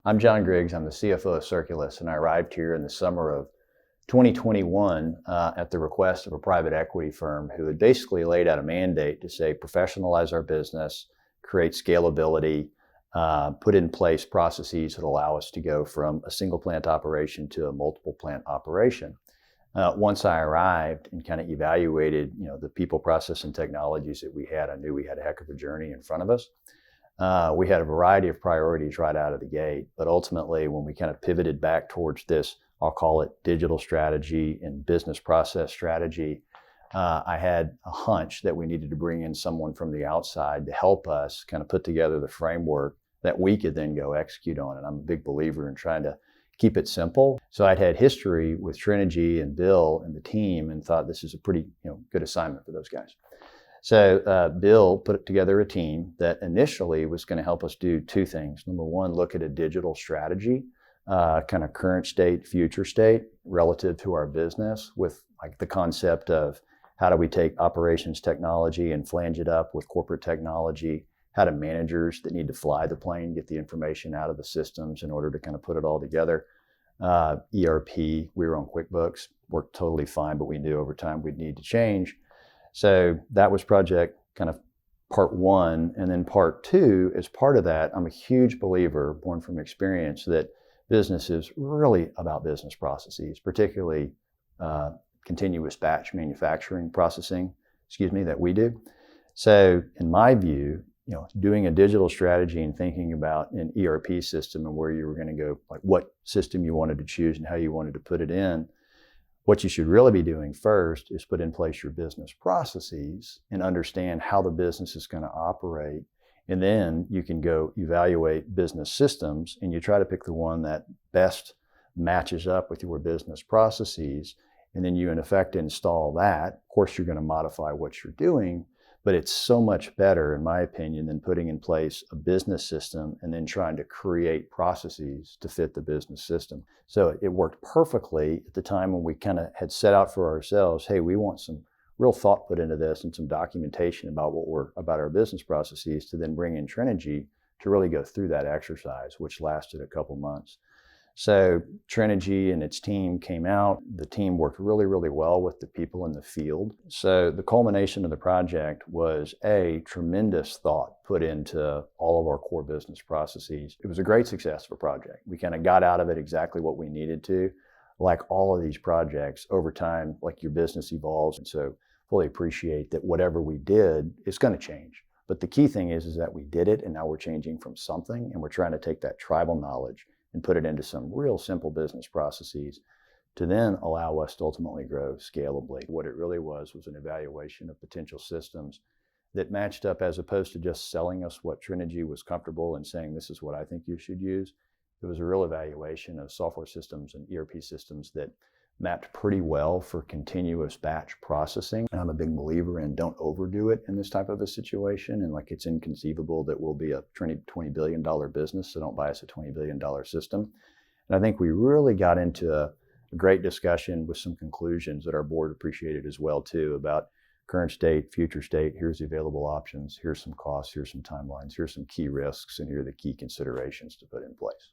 I'm John Griggs. I'm the CFO of Circulus, and I arrived here in the summer of 2021 at the request of a private equity firm who had basically laid out a mandate to say professionalize our business, create scalability, put in place processes that allow us to go from a single plant operation to a multiple plant operation. Once I arrived and kind of evaluated, the people, process, and technologies that we had, I knew we had a heck of a journey in front of us. We had a variety of priorities right out of the gate, but ultimately when we kind of pivoted back towards this, I'll call it digital strategy and business process strategy, I had a hunch that we needed to bring in someone from the outside to help us kind of put together the framework that we could then go execute on. And I'm a big believer in trying to keep it simple. So I'd had history with Trenegy and Bill and the team and thought this is a pretty good assignment for those guys. So Bill put together a team that initially was going to help us do two things. Number one, look at a digital strategy, kind of current state, future state relative to our business with like the concept of how do we take operations technology and flange it up with corporate technology? How do managers that need to fly the plane get the information out of the systems in order to kind of put it all together? ERP, we were on QuickBooks, worked totally fine, but we knew over time we'd need to change. So that was project kind of part one. And then part two, as part of that, I'm a huge believer, born from experience, that business is really about business processes, particularly continuous batch manufacturing processing, that we do. So in my view, doing a digital strategy and thinking about an ERP system and where you were going to go, like what system you wanted to choose and how you wanted to put it in, what you should really be doing first is put in place your business processes and understand how the business is going to operate. And then you can go evaluate business systems and you try to pick the one that best matches up with your business processes. And then you in effect install that. Of course, you're going to modify what you're doing, but it's so much better, in my opinion, than putting in place a business system and then trying to create processes to fit the business system. So it worked perfectly at the time when we kind of had set out for ourselves, hey, we want some real thought put into this and some documentation about about our business processes to then bring in Trenegy to really go through that exercise, which lasted a couple months. So Trenegy and its team came out. The team worked really, really well with the people in the field. So the culmination of the project was a tremendous thought put into all of our core business processes. It was a great success of a project. We kind of got out of it exactly what we needed to. Like all of these projects, over time, like your business evolves. And so fully appreciate that whatever we did, it's going to change. But the key thing is that we did it and now we're changing from something and we're trying to take that tribal knowledge and put it into some real simple business processes to then allow us to ultimately grow scalably. What it really was an evaluation of potential systems that matched up as opposed to just selling us what Trenegy was comfortable and saying, this is what I think you should use. It was a real evaluation of software systems and ERP systems that mapped pretty well for continuous batch processing. And I'm a big believer in don't overdo it in this type of a situation. And like it's inconceivable that we'll be a $20 billion business, so don't buy us a $20 billion system. And I think we really got into a great discussion with some conclusions that our board appreciated as well too about current state, future state, here's the available options, here's some costs, here's some timelines, here's some key risks, and here are the key considerations to put in place.